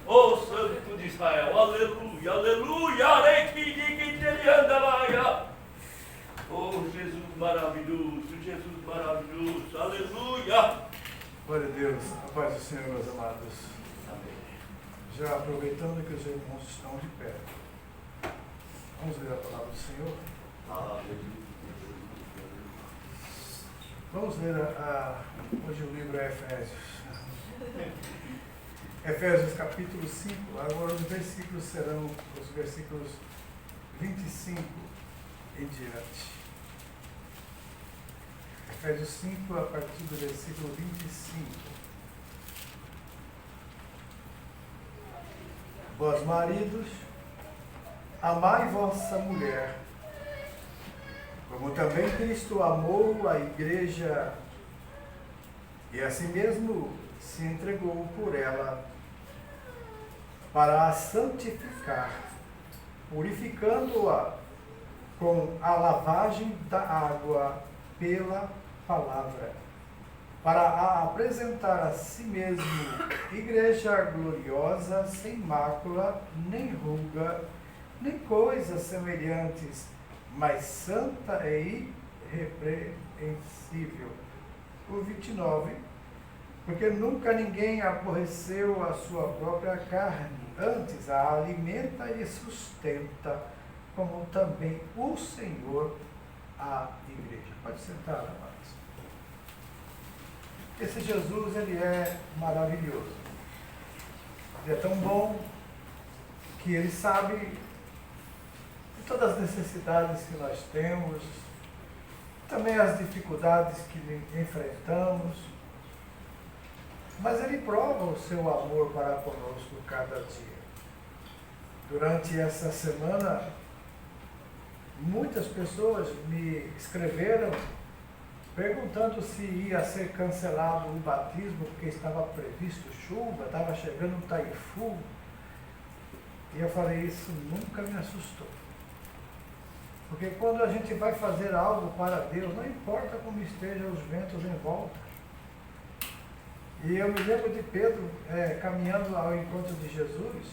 Oh, Santo de Israel, aleluia, aleluia, oh, Jesus maravilhoso, aleluia. Glória a Deus, a paz do Senhor, meus amados. Amém. Já aproveitando que os irmãos estão de pé, vamos ler a palavra do Senhor. Vamos ler hoje o livro é Efésios. Efésios capítulo 5, agora os versículos serão os versículos 25 em diante. Efésios 5, a partir do versículo 25. Vós, maridos, amai vossa mulher, como também Cristo amou a igreja e a si mesmo se entregou por ela, para a santificar, purificando-a com a lavagem da água pela palavra, para a apresentar a si mesmo igreja gloriosa, sem mácula, nem ruga, nem coisas semelhantes, mas santa e irrepreensível. O 29, porque nunca ninguém aborreceu a sua própria carne, antes a alimenta e sustenta, como também o Senhor a igreja. Pode sentar, amados. Esse Jesus, ele é maravilhoso. Ele é tão bom que ele sabe de todas as necessidades que nós temos, também as dificuldades que enfrentamos, mas ele prova o seu amor para conosco cada dia. Durante essa semana, muitas pessoas me escreveram perguntando se ia ser cancelado o batismo, porque estava previsto chuva, estava chegando um taifun. E eu falei, isso nunca me assustou. Porque quando a gente vai fazer algo para Deus, não importa como estejam os ventos em volta. E eu me lembro de Pedro caminhando ao encontro de Jesus.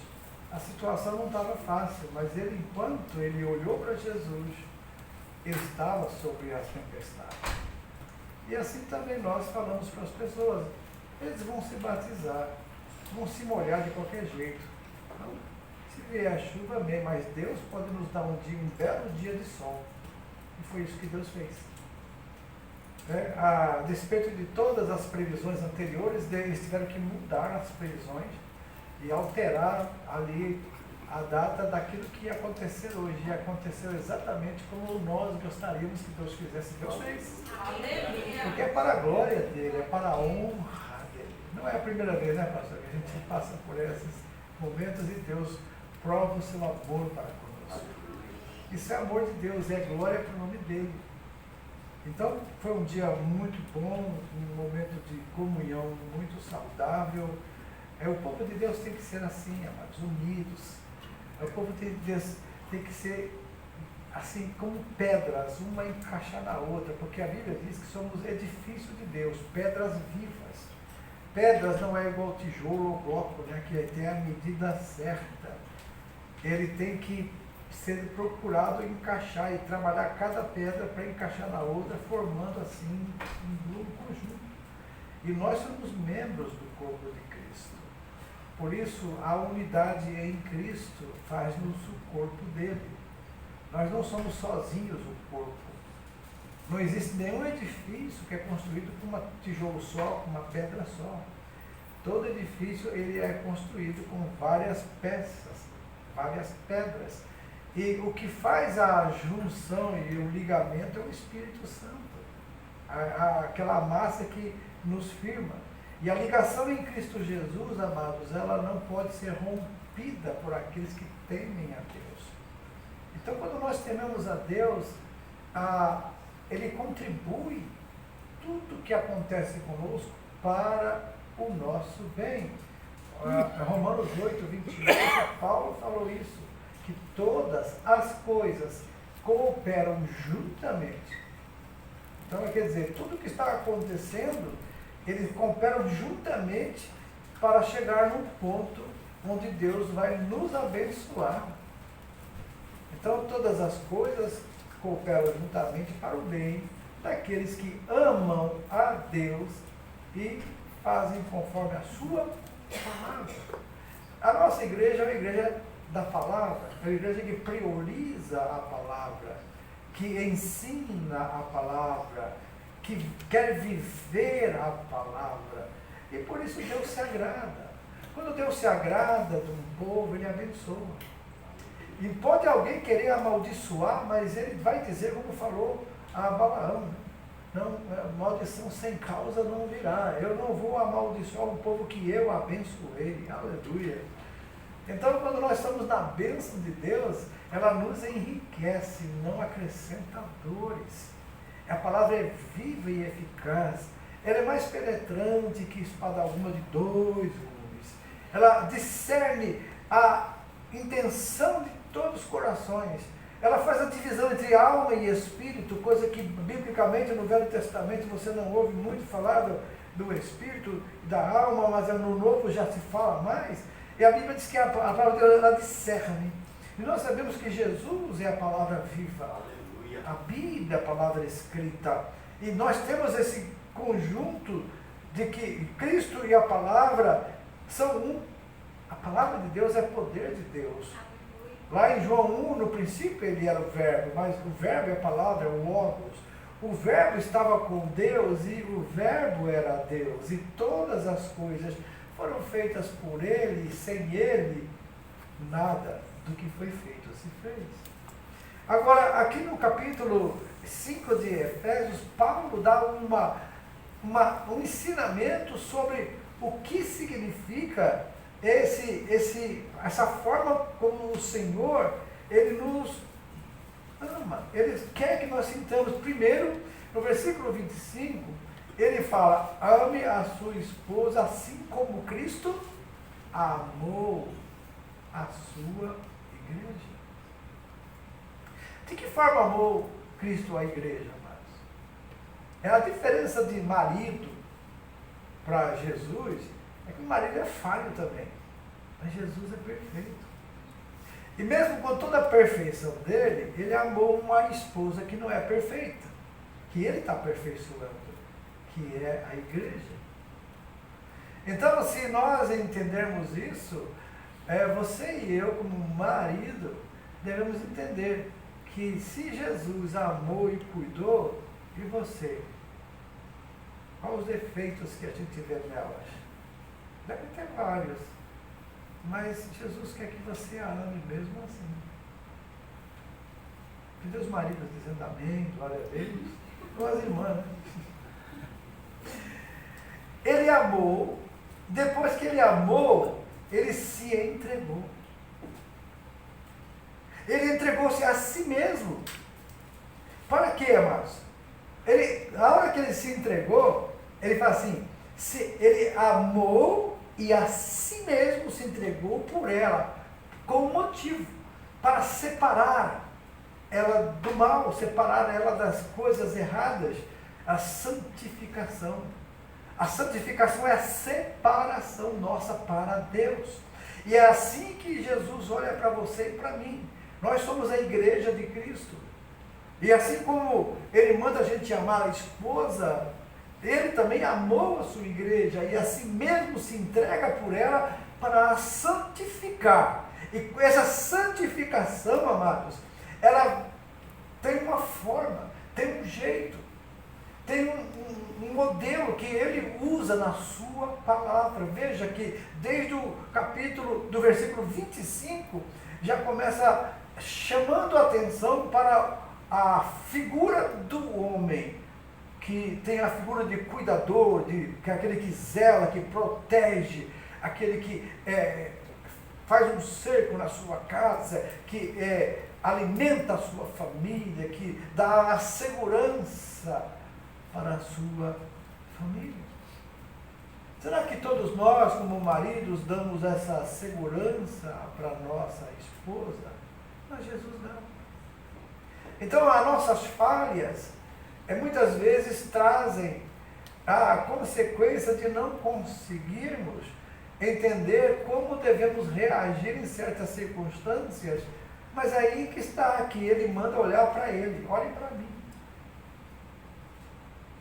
A situação não estava fácil, mas ele, enquanto ele olhou para Jesus, ele estava sobre as tempestades. E assim também nós falamos para as pessoas, eles vão se batizar, vão se molhar de qualquer jeito. Então, se vier a chuva, amém, mas Deus pode nos dar um belo dia de sol. E foi isso que Deus fez. A despeito de todas as previsões anteriores, eles tiveram que mudar as previsões e alterar ali a data daquilo que ia acontecer hoje. E aconteceu exatamente como nós gostaríamos que Deus fizesse. Deus fez. Porque é para a glória dele, é para a honra dele. Não é a primeira vez, né, pastor, que a gente passa por esses momentos e Deus prova o seu amor para conosco. Isso é amor de Deus, é glória para o nome dele. Então, foi um dia muito bom, um momento de comunhão muito saudável. O povo de Deus tem que ser assim, amados, unidos. O povo de Deus tem que ser assim como pedras, uma encaixar na outra, porque a Bíblia diz que somos edifício de Deus, pedras vivas. Pedras não é igual tijolo ou bloco, né, que tem a medida certa. Ele tem que ser procurado encaixar e trabalhar cada pedra para encaixar na outra, formando assim um conjunto. E nós somos membros do corpo de Cristo. Por isso, a unidade em Cristo faz-nos o corpo dele. Nós não somos sozinhos o corpo. Não existe nenhum edifício que é construído com um tijolo só, com uma pedra só. Todo edifício ele é construído com várias peças, várias pedras. E o que faz a junção e o ligamento é o Espírito Santo. Aquela massa que nos firma. E a ligação em Cristo Jesus, amados, ela não pode ser rompida por aqueles que temem a Deus. Então, quando nós tememos a Deus, Ele contribui tudo que acontece conosco para o nosso bem. Romanos 8, 28, Paulo falou isso, que todas as coisas cooperam juntamente. Então, quer dizer, tudo que está acontecendo, eles cooperam juntamente para chegar num ponto onde Deus vai nos abençoar. Então todas as coisas cooperam juntamente para o bem daqueles que amam a Deus e fazem conforme a sua palavra. A nossa igreja é uma igreja da palavra, é uma igreja que prioriza a palavra, que ensina a palavra, que quer viver a palavra. E por isso Deus se agrada. Quando Deus se agrada de um povo, Ele abençoa. E pode alguém querer amaldiçoar, mas Ele vai dizer, como falou a Balaão, não, maldição sem causa não virá. Eu não vou amaldiçoar um povo que eu abençoei. Aleluia. Então, quando nós estamos na bênção de Deus, ela nos enriquece, não acrescenta dores. A palavra é viva e eficaz. Ela é mais penetrante que espada alguma de 2 gumes. Ela discerne a intenção de todos os corações. Ela faz a divisão entre alma e espírito, coisa que biblicamente no Velho Testamento você não ouve muito falar do espírito e da alma, mas no Novo já se fala mais. E a Bíblia diz que a palavra de Deus ela discerne. E nós sabemos que Jesus é a palavra viva. Aleluia. A Bíblia é a palavra escrita. E nós temos esse conjunto de que Cristo e a palavra são um. A palavra de Deus é poder de Deus. Lá em João 1, no princípio ele era o verbo, mas o verbo é a palavra, é o logos. O verbo estava com Deus e o verbo era Deus. E todas as coisas foram feitas por Ele, e sem Ele, nada do que foi feito se fez. Agora, aqui no capítulo 5 de Efésios, Paulo dá um ensinamento sobre o que significa essa forma como o Senhor, Ele nos ama. Ele quer que nós sintamos. Primeiro, no versículo 25, ele fala, ame a sua esposa assim como Cristo amou a sua igreja. De que forma amou Cristo a igreja, amados? É a diferença de marido para Jesus, é que o marido é falho também, mas Jesus é perfeito. E mesmo com toda a perfeição dele, ele amou uma esposa que não é perfeita, que ele está aperfeiçoando, que é a igreja. Então, se nós entendermos isso, você e eu, como marido, devemos entender que se Jesus amou e cuidou, e você? Quais os defeitos que a gente vê nelas? Deve ter vários, mas Jesus quer que você a ame mesmo assim. Que os maridos dizendo amém, glória a Deus, ou as irmãs, né? Ele amou, depois que ele amou, ele se entregou. Ele entregou-se a si mesmo. Para quê, amados? A hora que ele se entregou, ele fala assim, ele amou e a si mesmo se entregou por ela, com um motivo, para separar ela do mal, separar ela das coisas erradas, a santificação. A santificação é a separação nossa para Deus. E é assim que Jesus olha para você e para mim. Nós somos a igreja de Cristo. E assim como Ele manda a gente amar a esposa, Ele também amou a sua igreja e assim mesmo se entrega por ela para a santificar. E essa santificação, amados, ela tem uma forma, tem um jeito, tem um modelo que Ele usa na sua palavra. Veja que desde o capítulo, do versículo 25, já começa chamando a atenção para a figura do homem, que tem a figura de cuidador, que é aquele que zela, que protege, aquele que faz um cerco na sua casa, que alimenta a sua família, que dá a segurança para a sua família. Será que todos nós, como maridos, damos essa segurança para nossa esposa? Mas Jesus não. Então, as nossas falhas, muitas vezes trazem a consequência de não conseguirmos entender como devemos reagir em certas circunstâncias, mas aí que está, que ele manda olhar para ele, olhem para mim.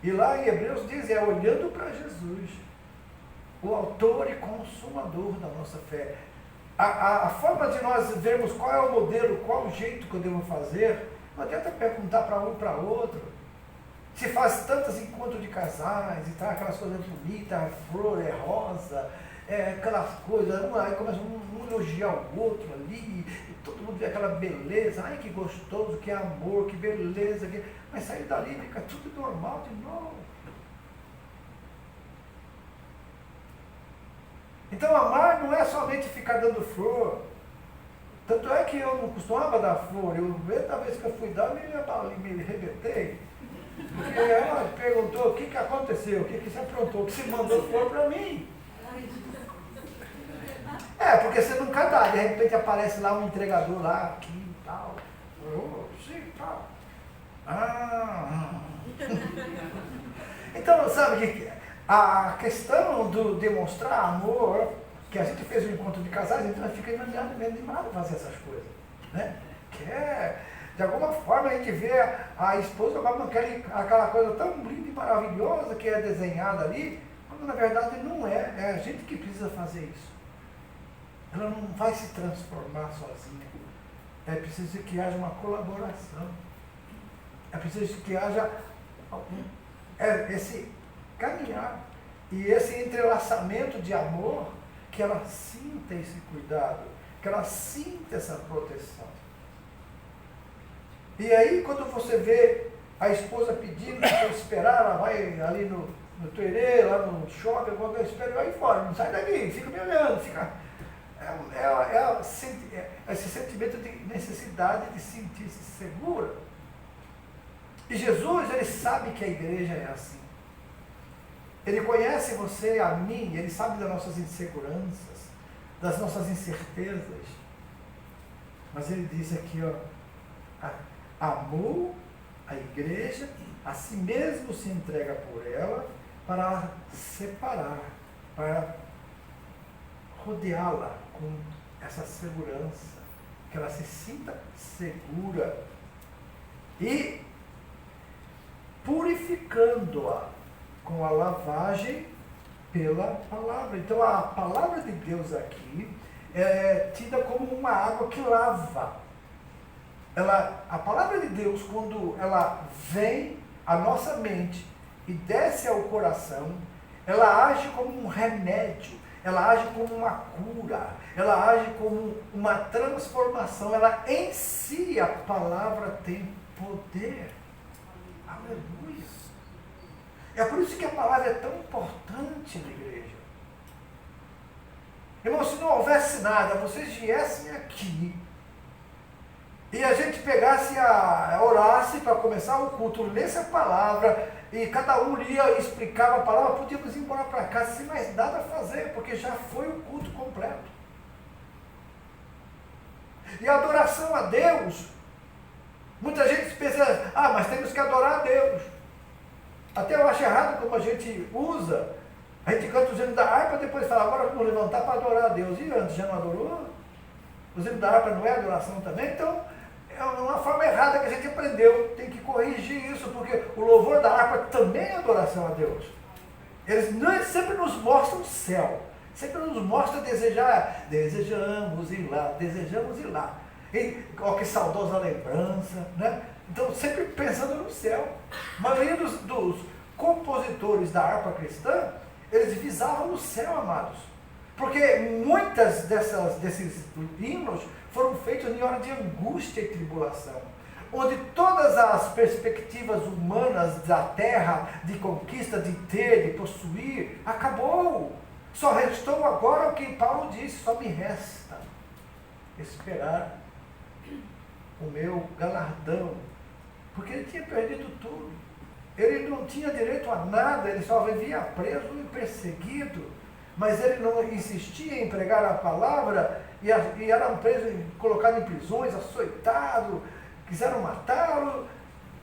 E lá em Hebreus diz, é olhando para Jesus, o autor e consumador da nossa fé. A forma de nós vermos qual é o modelo, qual o jeito que eu devo fazer, não adianta perguntar para um e para outro. Se faz tantos encontros de casais, e tá aquelas coisas bonitas, a flor é rosa, aquelas coisas, aí começa um elogiar o outro ali, e todo mundo vê aquela beleza, ai que gostoso, que amor, que beleza, mas sair dali fica tudo normal de novo. Então amar não é somente ficar dando flor. Tanto é que eu não costumava dar flor, eu, a vez que eu fui dar, me arrebentei. Porque ela perguntou o que aconteceu, o que você aprontou, o que você mandou flor para mim. Porque você nunca dá, de repente aparece lá um entregador lá, aqui e tal. Sim, tal. Então, sabe que a questão do demonstrar amor, que a gente fez um encontro de casais, então fica animado fazer essas coisas, né? De alguma forma a gente vê a esposa com aquela coisa tão linda e maravilhosa que é desenhada ali, quando na verdade não é, é a gente que precisa fazer isso. Ela não vai se transformar sozinha. É preciso que haja uma colaboração. É preciso que haja esse caminhar e esse entrelaçamento de amor, que ela sinta esse cuidado, que ela sinta essa proteção. E aí, quando você vê a esposa pedindo para esperar, ela vai ali no toerê, lá no shopping, alguma coisa, espera, vai fora, não sai daqui, fica me olhando, fica... esse sentimento de necessidade de sentir-se segura. E Jesus, ele sabe que a igreja é assim. Ele conhece você, a mim, ele sabe das nossas inseguranças, das nossas incertezas. Mas ele diz aqui, amou a igreja, a si mesmo se entrega por ela, para separar, para rodeá-la com essa segurança, que ela se sinta segura e purificando-a com a lavagem pela palavra. Então a palavra de Deus aqui é tida como uma água que lava. A palavra de Deus, quando ela vem à nossa mente e desce ao coração, ela age como um remédio, ela age como uma cura, ela age como uma transformação. Ela em si, a palavra tem poder. Aleluia. É por isso que a palavra é tão importante na igreja. Irmão, se não houvesse nada, vocês viessem aqui e a gente pegasse orasse para começar o culto, lesse a palavra e cada um ia explicar a palavra, podíamos ir embora para casa sem mais nada a fazer, porque já foi o culto completo. E a adoração a Deus, muita gente pensa, mas temos que adorar a Deus. Até eu acho errado como a gente usa, a gente canta os hinos da harpa, depois fala, agora vamos levantar para adorar a Deus. E antes já não adorou? Os hinos da harpa não é adoração também? Então, é uma forma errada que a gente aprendeu, tem que corrigir isso, porque o louvor da harpa também é adoração a Deus. Eles sempre nos mostram o céu, sempre nos mostram desejar, desejamos ir lá, desejamos ir lá. E, que saudosa lembrança, né? Então, sempre pensando no céu. A maioria dos compositores da harpa cristã, eles visavam no céu, amados. Porque muitas desses hinos foram feitos em hora de angústia e tribulação, onde todas as perspectivas humanas da terra, de conquista, de ter, de possuir, acabou. Só restou agora o que Paulo disse, só me resta esperar o meu galardão, porque ele tinha perdido tudo. Ele não tinha direito a nada, ele só vivia preso e perseguido, mas ele não insistia em pregar a palavra e era preso, colocado em prisões, açoitado, quiseram matá-lo.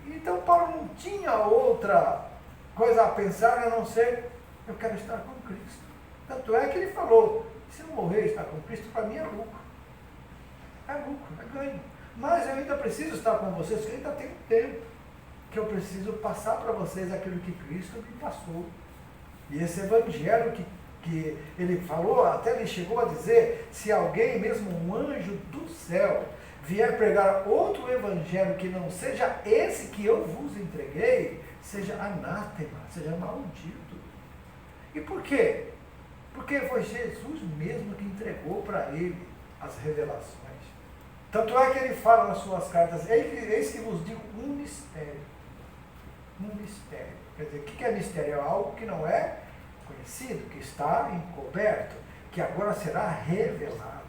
Então Paulo não tinha outra coisa a pensar a não ser, eu quero estar com Cristo. Tanto é que ele falou, se não morrer e estar com Cristo, para mim é lucro. É lucro, é ganho. Mas eu ainda preciso estar com vocês, porque ainda tenho tempo. Que eu preciso passar para vocês aquilo que Cristo me passou. E esse evangelho que ele falou, até ele chegou a dizer, se alguém, mesmo um anjo do céu, vier pregar outro evangelho que não seja esse que eu vos entreguei, seja anátema, seja maldito. E por quê? Porque foi Jesus mesmo que entregou para ele as revelações. Tanto é que ele fala nas suas cartas, eis que vos digo um mistério. Um mistério. Quer dizer, o que é mistério? É algo que não é conhecido, que está encoberto, que agora será revelado.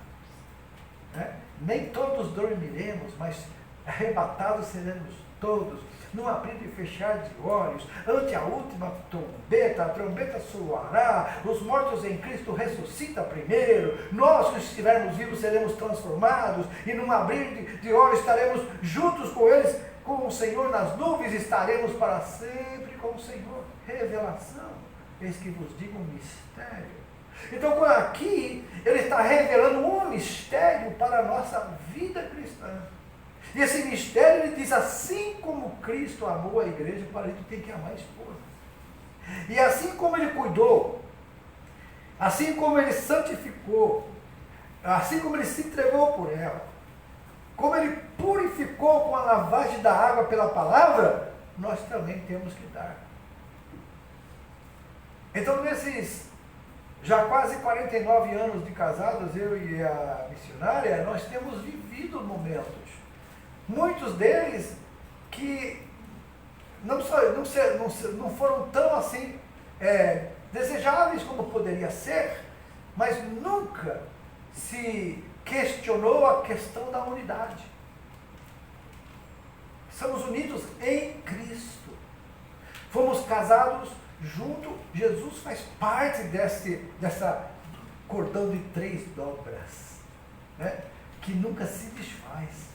Né? Nem todos dormiremos, mas arrebatados seremos todos, num abrir e fechar de olhos, ante a última trombeta, a trombeta soará, os mortos em Cristo ressuscitam primeiro, nós que estivermos vivos seremos transformados, e num abrir de olhos estaremos juntos com eles, com o Senhor nas nuvens, estaremos para sempre com o Senhor. Revelação, eis que vos digo um mistério. Então aqui ele está revelando um mistério para a nossa vida cristã. E esse mistério ele diz, assim como Cristo amou a igreja, o marido tem que amar a esposa. E assim como ele cuidou, assim como ele santificou, assim como ele se entregou por ela, como ele purificou com a lavagem da água pela palavra, nós também temos que dar. Então nesses já quase 49 anos de casados, eu e a missionária, nós temos vivido momentos. Muitos deles que não foram tão assim desejáveis como poderia ser, mas nunca se questionou a questão da unidade. Somos unidos em Cristo. Fomos casados junto. Jesus faz parte dessa cordão de 3 dobras, né? Que nunca se desfaz.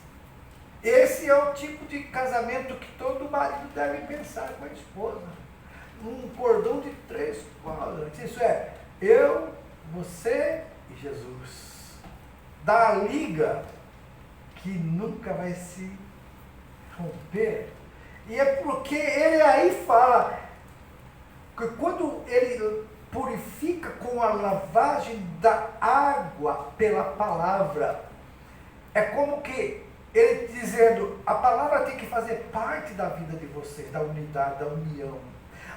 Esse é o tipo de casamento que todo marido deve pensar com a esposa. Um cordão de 3 cordas. Isso é, eu, você e Jesus. Da liga que nunca vai se romper. E é porque ele aí fala que quando ele purifica com a lavagem da água pela palavra, é como que ele dizendo, a palavra tem que fazer parte da vida de vocês, da unidade, da união.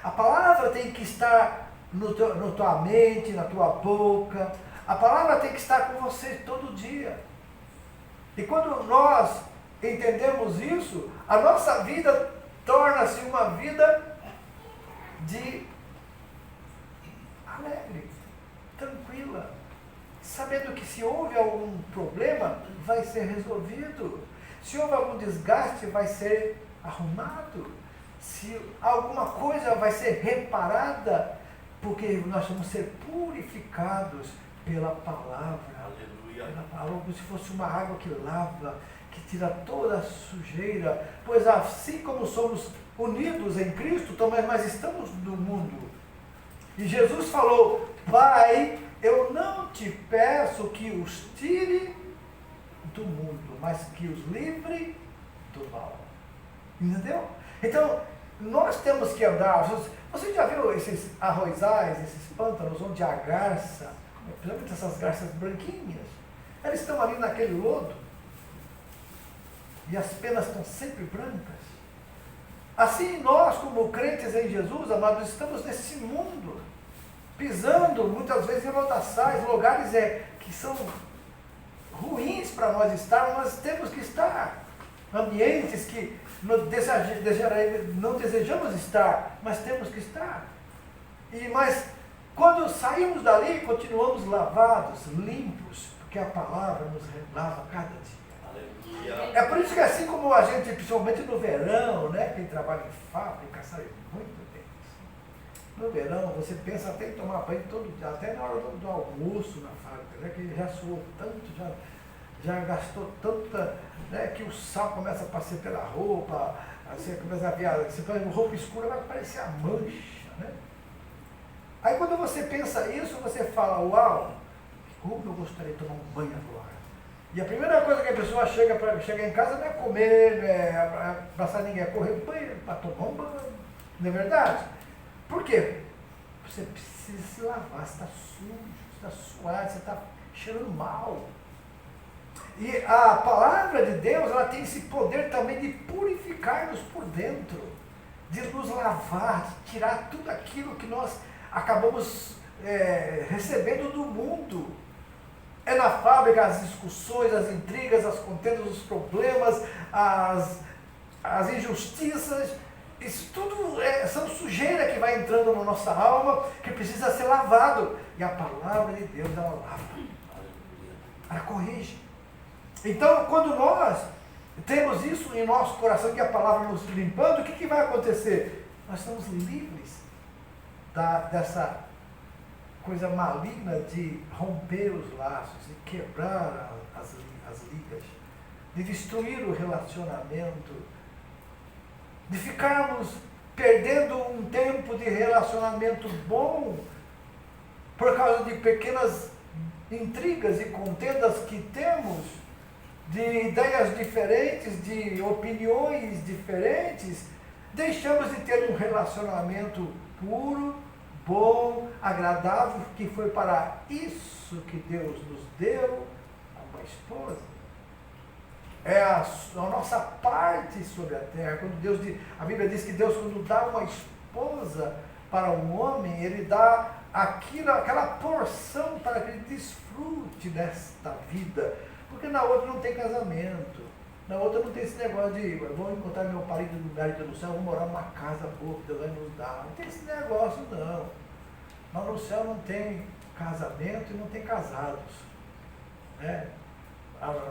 A palavra tem que estar na tua mente, na tua boca. A palavra tem que estar com vocês todo dia. E quando nós entendemos isso, a nossa vida torna-se uma vida de alegre, tranquila, sabendo que se houve algum problema, vai ser resolvido. Se houve algum desgaste, vai ser arrumado. Se alguma coisa vai ser reparada, porque nós vamos ser purificados pela palavra. Aleluia. Pela palavra, como se fosse uma água que lava, que tira toda a sujeira. Pois assim como somos unidos em Cristo, também nós estamos no mundo. E Jesus falou, Pai, eu não te peço que os tire do mundo, mas que os livre do mal. Entendeu? Então, nós temos que andar. Você já viu esses arrozais, esses pântanos onde há garça, principalmente essas garças branquinhas? Elas estão ali naquele lodo e as penas estão sempre brancas. Assim nós, como crentes em Jesus, amados, estamos nesse mundo, pisando muitas vezes em lodaçais, lugares que são ruins para nós estar, nós temos que estar. Ambientes que não desejamos estar, mas temos que estar. Mas quando saímos dali, continuamos lavados, limpos, porque a palavra nos lava cada dia. Aleluia. É por isso que assim como a gente, principalmente no verão, né, quem trabalha em fábrica sabe muito bem isso. No verão você pensa até em tomar banho todo dia, até na hora do almoço na fábrica, né, que já suou tanto, já gastou tanta, né, que o sal começa a passar pela roupa, você começa a ver, você põe roupa escura, vai parecer a mancha, né? Aí quando você pensa isso, você fala, uau, como eu gostaria de tomar um banho agora. E a primeira coisa que a pessoa chega em casa não é comer, não é abraçar ninguém, é correr para o banheiro para tomar um banho. Não é verdade? Por quê? Você precisa se lavar, você está sujo, você está suado, você está cheirando mal. E a palavra de Deus, ela tem esse poder também de purificar-nos por dentro, de nos lavar, de tirar tudo aquilo que nós acabamos recebendo do mundo. É na fábrica as discussões, as intrigas, as contendas, os problemas, as injustiças. Isso tudo são sujeira que vai entrando na nossa alma, que precisa ser lavado. E a palavra de Deus, ela lava. Ela corrige. Então, quando nós temos isso em nosso coração, que a palavra nos limpando, o que vai acontecer? Nós estamos livres dessa coisa maligna de romper os laços, de quebrar as ligas, de destruir o relacionamento, de ficarmos perdendo um tempo de relacionamento bom por causa de pequenas intrigas e contendas que temos, de ideias diferentes, de opiniões diferentes. Deixamos de ter um relacionamento puro, bom, agradável, que foi para isso que Deus nos deu uma esposa. É a nossa parte sobre a terra. Quando a Bíblia diz que Deus, quando dá uma esposa para um homem, Ele dá aquela porção para que ele desfrute desta vida. Porque na outra não tem casamento. Na outra não tem esse negócio de eu vou encontrar meu marido no céu, vou morar numa casa boa que Deus vai nos dar. Não tem esse negócio não. Mas no céu não tem casamento e não tem casados. Né?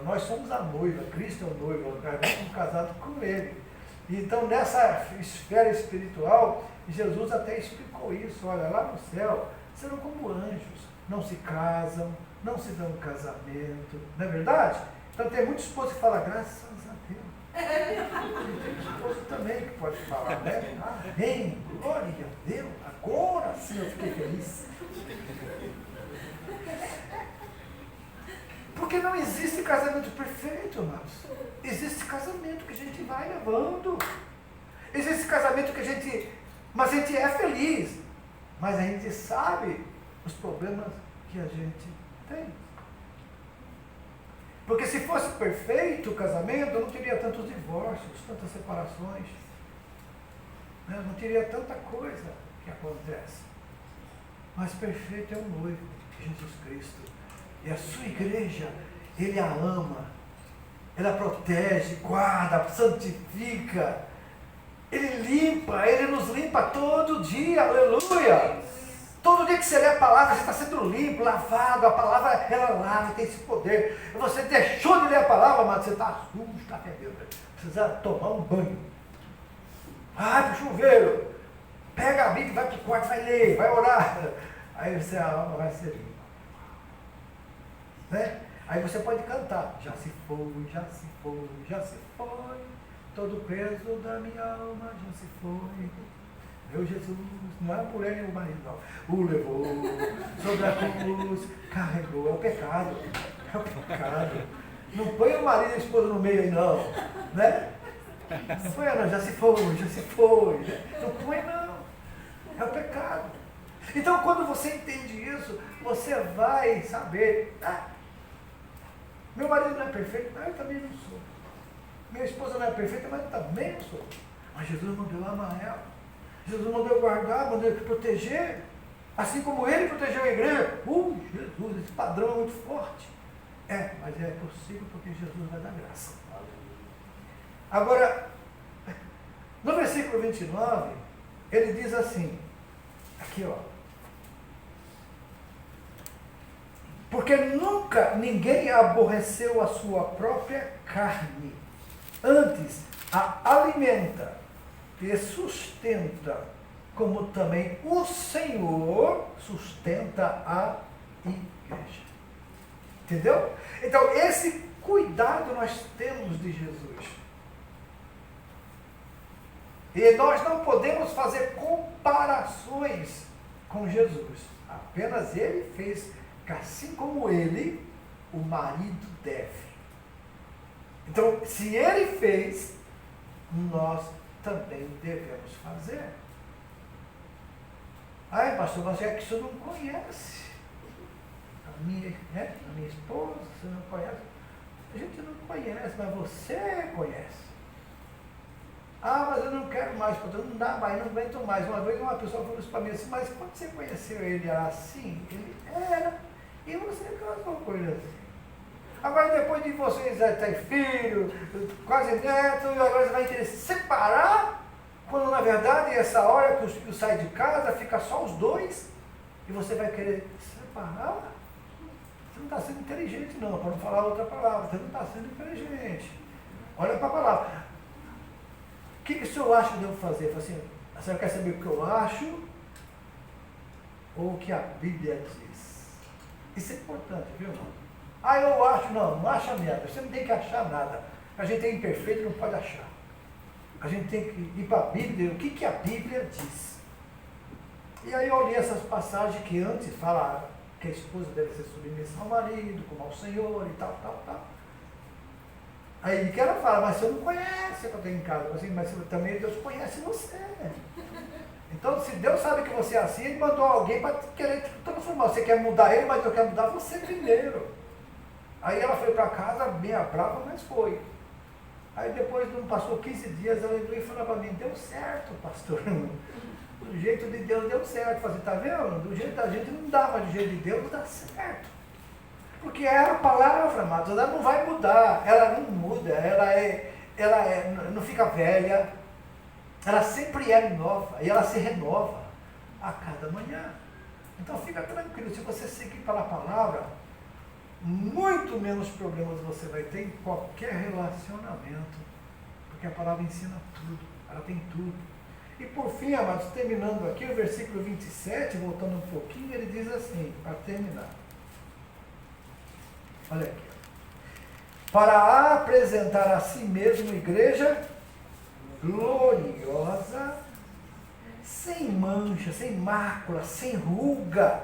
Nós somos a noiva, Cristo é o noivo, nós somos casados com Ele. Então nessa esfera espiritual, Jesus até explicou isso. Olha, lá no céu, serão como anjos, não se casam, não se dão casamento, não é verdade? Então tem muitos esposos que falam, graças a Deus. E tem esposo também que pode falar, né? Amém, glória a Deus, agora sim eu fiquei feliz. Porque não existe casamento perfeito, irmãos. Existe casamento que a gente vai levando. Existe casamento que mas a gente é feliz, mas a gente sabe os problemas que a gente tem. Porque se fosse perfeito o casamento, não teria tantos divórcios, tantas separações, né? Não teria tanta coisa que acontece. Mas perfeito é o noivo, Jesus Cristo. E a sua igreja, Ele a ama, ela protege, guarda, santifica, Ele limpa, Ele nos limpa todo dia, aleluia! Todo dia que você lê a palavra, você está sendo limpo, lavado, a palavra, ela lava, tem esse poder. Você deixou de ler a palavra, mas você está sujo, está fedendo, precisa tomar um banho. Vai para o chuveiro, pega a Bíblia, vai para o quarto, vai ler, vai orar. Aí a alma vai ser limpa. Né? Aí você pode cantar, já se foi, já se foi, já se foi, todo o peso da minha alma já se foi. Meu Jesus, não é a mulher nem o marido, não. O levou sobre a cruz, carregou. É o pecado. É o pecado. Não põe o marido e a esposa no meio aí, não. Né? Não põe, não. Já se foi, já se foi. Não põe, não. É o pecado. Então, quando você entende isso, você vai saber. Meu marido não é perfeito, mas eu também não sou. Minha esposa não é perfeita, mas eu também não sou. Mas Jesus mandou amar ela. Jesus mandou guardar, mandou proteger, assim como Ele protegeu a igreja. Jesus, esse padrão é muito forte. Mas é possível porque Jesus vai dar graça. Agora, no versículo 29, ele diz assim, aqui ó, porque nunca ninguém aborreceu a sua própria carne, antes a alimenta e sustenta, como também o Senhor sustenta a igreja. Entendeu? Então, esse cuidado nós temos de Jesus. E nós não podemos fazer comparações com Jesus. Apenas ele fez, que assim como ele, o marido deve. Então, se ele fez, nós também devemos fazer. Ai, pastor, mas é que o senhor não conhece a minha esposa, você não conhece. A gente não conhece, mas você conhece. Ah, mas eu não quero mais, pastor, não dá mais, não aguento mais. Uma vez uma pessoa falou isso para mim assim, mas quando você conheceu ele era assim? Ele era, e você casou com ele assim. Agora depois de vocês já ter filho, quase neto, e agora você vai querer se separar, quando na verdade essa hora que os filhos saem de casa, fica só os dois, e você vai querer se separar? Você não está sendo inteligente não, para não falar outra palavra, você não está sendo inteligente. Olha para a palavra. O que o senhor acha que eu devo fazer? Eu falo assim, a senhora quer saber o que eu acho ou o que a Bíblia diz? Isso é importante, viu, irmão? Ah, eu acho, não acha merda, você não tem que achar nada. A gente é imperfeito, não pode achar. A gente tem que ir para a Bíblia, o que a Bíblia diz. E aí eu olhei essas passagens que antes fala que a esposa deve ser submissa ao marido, como ao Senhor e tal. Aí que ela fala, mas você não conhece que eu tenho em casa, assim, mas também Deus conhece você. Então, se Deus sabe que você é assim, Ele mandou alguém para querer te transformar. Você quer mudar ele, mas eu quero mudar você primeiro. Aí ela foi para casa, meia brava, mas foi. Aí depois, não passou 15 dias, ela entrou e falou para mim, deu certo, pastor. Do jeito de Deus deu certo. Eu falei, tá vendo? Do jeito da gente não dá, mas do jeito de Deus dá certo. Porque é a palavra, amados, ela não vai mudar, ela não muda, não fica velha, ela sempre é nova, e ela se renova a cada manhã. Então fica tranquilo, se você seguir pela palavra, muito menos problemas você vai ter em qualquer relacionamento, porque a palavra ensina tudo, ela tem tudo. E por fim, amados, terminando aqui, o versículo 27, voltando um pouquinho, ele diz assim, para terminar. Olha aqui. Para apresentar a si mesmo igreja gloriosa, sem mancha, sem mácula, sem ruga,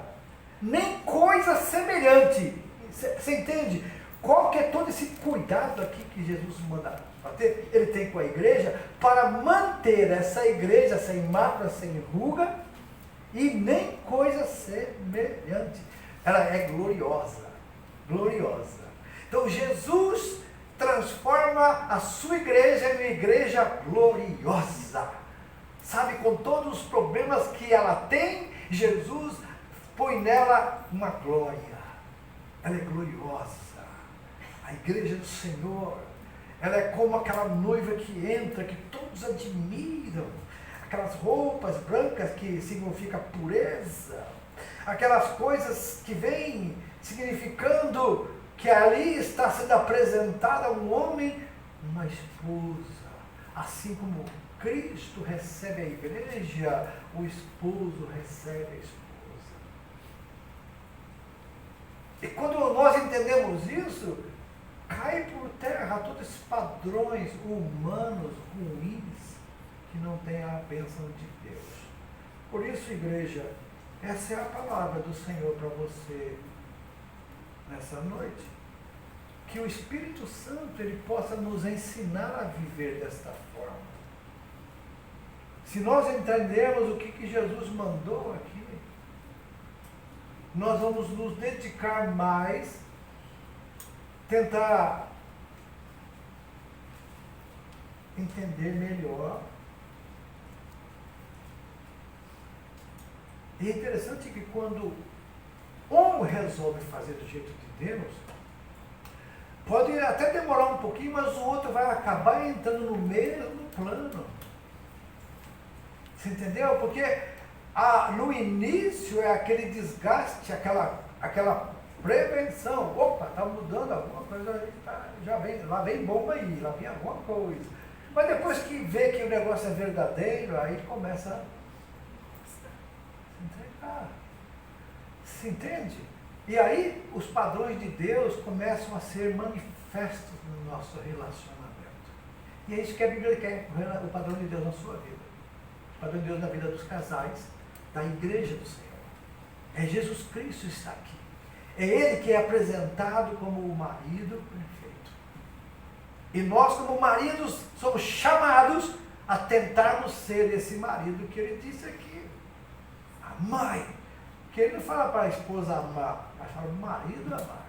nem coisa semelhante. Você entende? Qual que é todo esse cuidado aqui que Jesus manda ter? Ele tem com a igreja para manter essa igreja sem mácula, sem ruga e nem coisa semelhante. Ela é gloriosa. Gloriosa. Então Jesus transforma a sua igreja em uma igreja gloriosa. Sabe, com todos os problemas que ela tem, Jesus põe nela uma glória. Ela é gloriosa. A igreja do Senhor, ela é como aquela noiva que entra, que todos admiram. Aquelas roupas brancas que significam pureza. Aquelas coisas que vêm significando que ali está sendo apresentada um homem, uma esposa. Assim como Cristo recebe a igreja, o esposo recebe a esposa. E quando nós entendemos isso, cai por terra todos esses padrões humanos ruins que não têm a bênção de Deus. Por isso, igreja, essa é a palavra do Senhor para você nessa noite. Que o Espírito Santo ele possa nos ensinar a viver desta forma. Se nós entendermos o que Jesus mandou aqui, nós vamos nos dedicar mais, tentar entender melhor. E é interessante que quando um resolve fazer do jeito de Deus, pode até demorar um pouquinho, mas o outro vai acabar entrando no mesmo plano. Você entendeu? Porque no início é aquele desgaste, aquela prevenção. Opa, está mudando alguma coisa, lá vem bomba aí, lá vem alguma coisa. Mas depois que vê que o negócio é verdadeiro, aí começa a se entregar. Se entende? E aí os padrões de Deus começam a ser manifestos no nosso relacionamento. E é isso que a Bíblia quer, o padrão de Deus na sua vida. O padrão de Deus na vida dos casais, da igreja do Senhor. É Jesus Cristo que está aqui. É Ele que é apresentado como o marido perfeito. E nós, como maridos, somos chamados a tentarmos ser esse marido que Ele disse aqui. Amai. Que Ele não fala para a esposa amar, mas fala para o marido amar.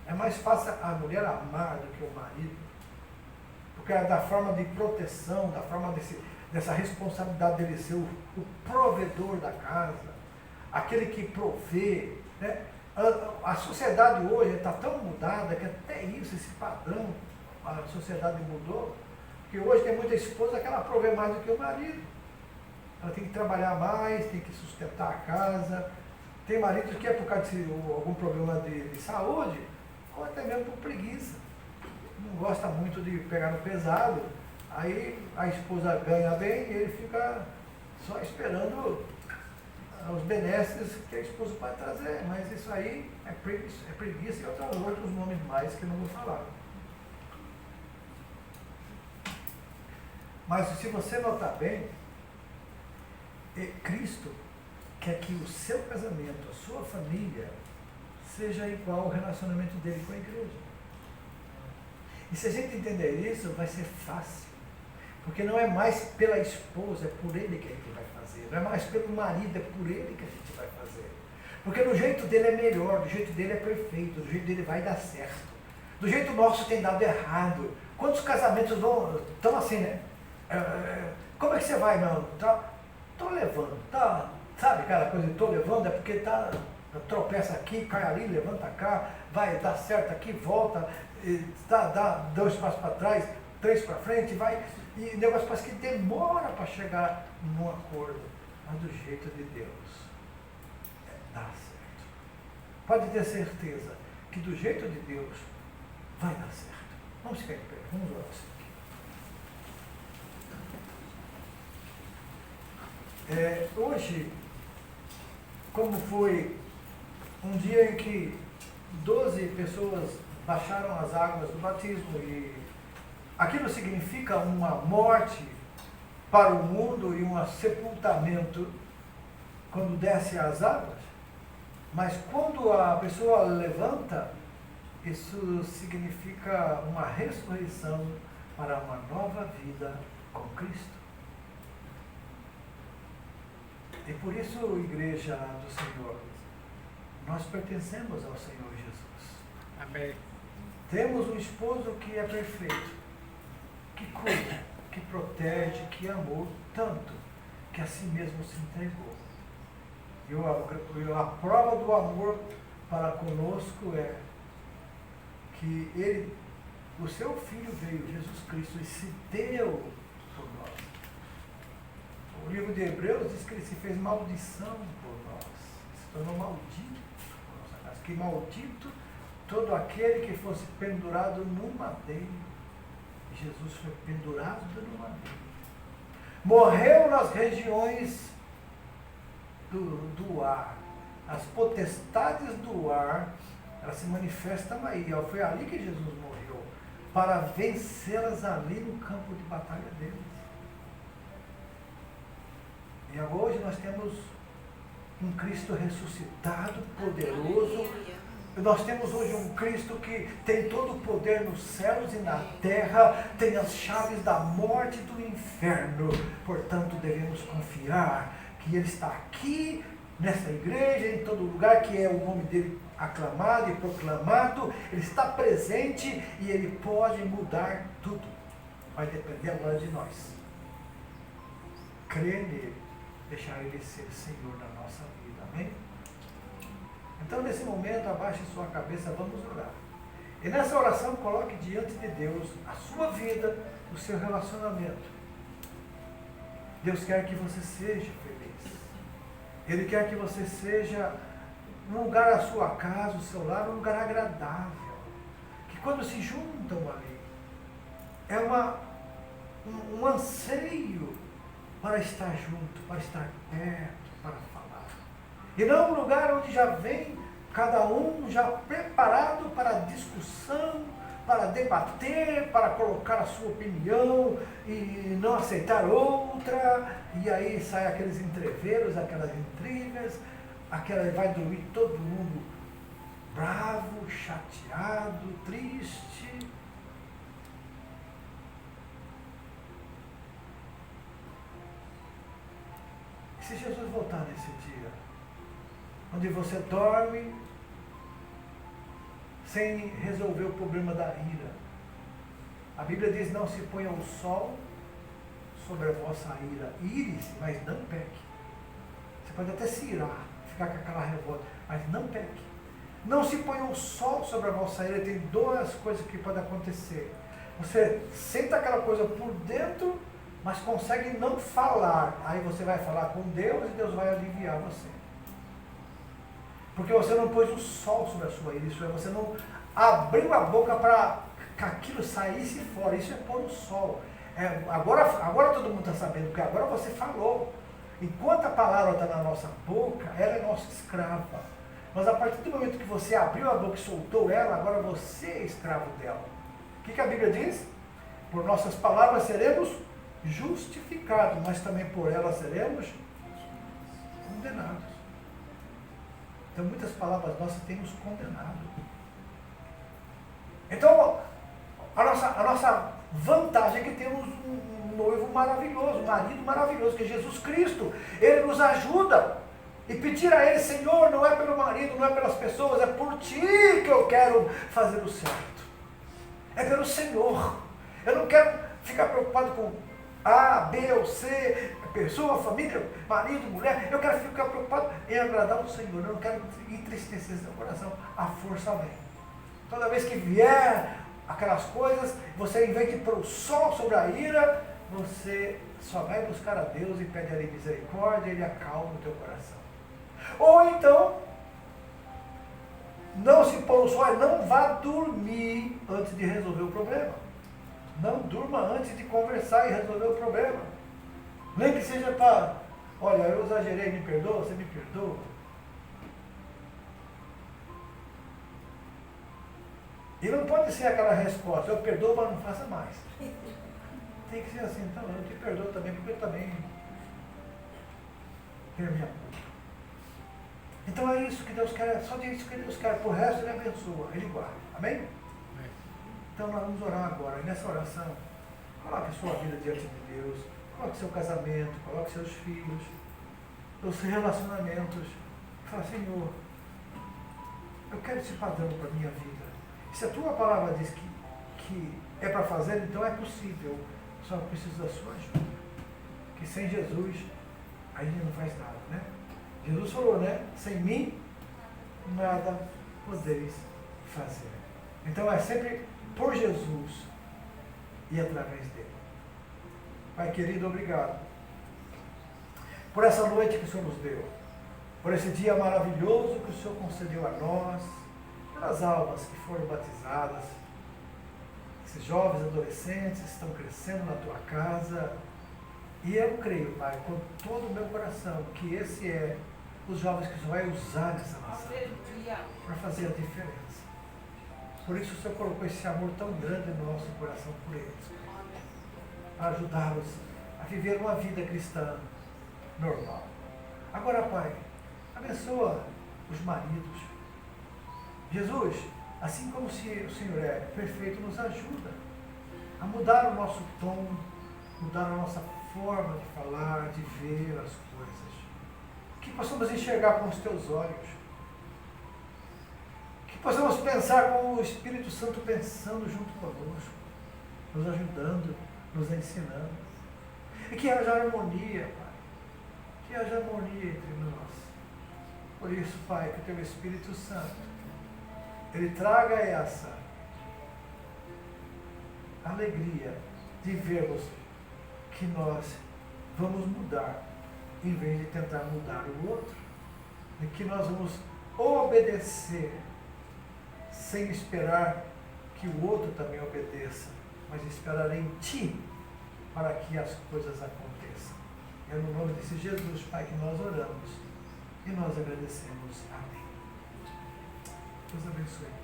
É mais fácil a mulher amar do que o marido. Porque é da forma de proteção, da forma dessa responsabilidade dele ser o provedor da casa, aquele que provê, né? A sociedade hoje está tão mudada que até isso, esse padrão, a sociedade mudou, que hoje tem muita esposa que ela provê mais do que o marido. Ela tem que trabalhar mais, tem que sustentar a casa. Tem maridos que é por causa de algum problema de saúde, ou até mesmo por preguiça. Não gosta muito de pegar no pesado, aí a esposa ganha bem e ele fica só esperando os benesses que a esposa pode trazer, mas isso aí é preguiça e outros nomes mais que eu não vou falar. Mas se você notar bem, Cristo quer que o seu casamento, a sua família, seja igual ao relacionamento dele com a igreja. E se a gente entender isso, vai ser fácil. Porque não é mais pela esposa, é por ele que a gente vai fazer. Não é mais pelo marido, é por ele que a gente vai fazer. Porque do jeito dele é melhor, do jeito dele é perfeito, do jeito dele vai dar certo. Do jeito nosso tem dado errado. Quantos casamentos estão assim, né? Como é que você vai, não? Tô levando, sabe aquela coisa de tô levando? É porque tropeça aqui, cai ali, levanta cá, vai dar certo aqui, volta, dá 2 passos para trás, 3 para frente, vai. E o negócio parece que demora para chegar num acordo, mas do jeito de Deus dá certo. Pode ter certeza que do jeito de Deus vai dar certo. Vamos ficar em pé, vamos orar assim. Hoje, como foi um dia em que 12 pessoas baixaram as águas do batismo e aquilo significa uma morte para o mundo e um sepultamento quando desce as águas, mas quando a pessoa levanta, isso significa uma ressurreição para uma nova vida com Cristo. E por isso, igreja do Senhor, nós pertencemos ao Senhor Jesus. Amém. Temos um esposo que é perfeito, que cuida, que protege, que amou tanto, que a si mesmo se entregou. E a prova do amor para conosco é que o seu Filho veio, Jesus Cristo, e se deu por nós. O livro de Hebreus diz que ele se fez maldição por nós, se tornou maldito por nossa casa. Que maldito todo aquele que fosse pendurado no madeiro. Jesus foi pendurado no madeiro. Morreu nas regiões do ar. As potestades do ar, elas se manifestam aí. Foi ali que Jesus morreu, para vencê-las ali no campo de batalha deles. E hoje nós temos um Cristo ressuscitado, poderoso. Nós temos hoje um Cristo que tem todo o poder nos céus e na terra, tem as chaves da morte e do inferno. Portanto, devemos confiar que Ele está aqui, nessa igreja, em todo lugar, que é o nome dEle aclamado e proclamado. Ele está presente e Ele pode mudar tudo. Vai depender agora de nós. Crer nele. Deixar Ele ser Senhor da nossa vida, amém? Então nesse momento, abaixe sua cabeça, vamos orar. E nessa oração, coloque diante de Deus a sua vida, o seu relacionamento. Deus quer que você seja feliz. Ele quer que você seja um lugar, a sua casa, o seu lar, um lugar agradável. Que quando se juntam ali, é um anseio para estar junto, para estar perto, para falar. E não um lugar onde já vem cada um já preparado para a discussão, para debater, para colocar a sua opinião e não aceitar outra, e aí saem aqueles entreveros, aquelas intrigas, aquela vai dormir todo mundo bravo, chateado, triste. E se Jesus voltar nesse dia, onde você dorme sem resolver o problema da ira, a Bíblia diz: não se ponha o sol sobre a vossa ira, ire-se, mas não peque. Você pode até se irar, ficar com aquela revolta, mas não peque. Não se ponha o sol sobre a vossa ira. Tem duas coisas que podem acontecer. Você sente aquela coisa por dentro, mas consegue não falar. Aí você vai falar com Deus e Deus vai aliviar você. Porque você não pôs o sol sobre a sua ira. Isso é, você não abriu a boca para que aquilo saísse fora. Isso é pôr o sol. Agora todo mundo está sabendo, porque agora você falou. Enquanto a palavra está na nossa boca, ela é nossa escrava. Mas a partir do momento que você abriu a boca e soltou ela, agora você é escravo dela. O que a Bíblia diz? Por nossas palavras seremos justificados, mas também por elas seremos condenados. Então muitas palavras nossas têm nos condenado. Então a nossa vantagem é que temos um noivo maravilhoso, um marido maravilhoso, que é Jesus Cristo. Ele nos ajuda. E pedir a Ele: Senhor, não é pelo marido, não é pelas pessoas, é por Ti que eu quero fazer o certo. É pelo Senhor. Eu não quero ficar preocupado com A, B ou C, pessoa, família, marido, mulher. Eu quero ficar preocupado em agradar o Senhor. Eu não quero entristecer seu coração. A força vem. Toda vez que vier aquelas coisas, você, em vez de pôr o sol sobre a ira, você só vai buscar a Deus e pede a Ele misericórdia, Ele acalma o teu coração. Ou então, não se pôr o sol, não vá dormir antes de resolver o problema. Não durma antes de conversar e resolver o problema. Nem que seja para: olha, eu exagerei, me perdoa, você me perdoa. E não pode ser aquela resposta: eu perdoo, mas não faça mais. Tem que ser assim: então, eu te perdoo também, porque eu também tenho minha culpa. Então é isso que Deus quer, só isso que Deus quer. Por resto Ele abençoa, Ele guarda. Amém? Então nós vamos orar agora. E nessa oração, coloque a sua vida diante de Deus. Coloque seu casamento, coloque seus filhos, os relacionamentos. Fala: Senhor, eu quero esse padrão para a minha vida. E se a tua palavra diz que é para fazer, então é possível. Só preciso da sua ajuda. Que sem Jesus a gente não faz nada, né? Jesus falou, né? Sem mim, nada podeis fazer. Então é sempre por Jesus e através dele. Pai querido, obrigado por essa noite que o Senhor nos deu, por esse dia maravilhoso que o Senhor concedeu a nós, pelas almas que foram batizadas, esses jovens adolescentes estão crescendo na tua casa. E eu creio, Pai, com todo o meu coração, que esse é os jovens que o Senhor vai usar nessa nação para fazer a diferença. Por isso o Senhor colocou esse amor tão grande no nosso coração por eles, para ajudá-los a viver uma vida cristã normal. Agora, Pai, abençoa os maridos. Jesus, assim como o Senhor é perfeito, nos ajuda a mudar o nosso tom, mudar a nossa forma de falar, de ver as coisas. Que possamos enxergar com os teus olhos. Que possamos pensar como o Espírito Santo pensando junto conosco, nos ajudando, nos ensinando. E que haja harmonia, Pai. Que haja harmonia entre nós. Por isso, Pai, que o teu Espírito Santo, ele traga essa alegria de vermos que nós vamos mudar, em vez de tentar mudar o outro, e que nós vamos obedecer, sem esperar que o outro também obedeça, mas esperar em Ti, para que as coisas aconteçam. É no nome desse Jesus, Pai, que nós oramos, e nós agradecemos. Amém. Deus abençoe.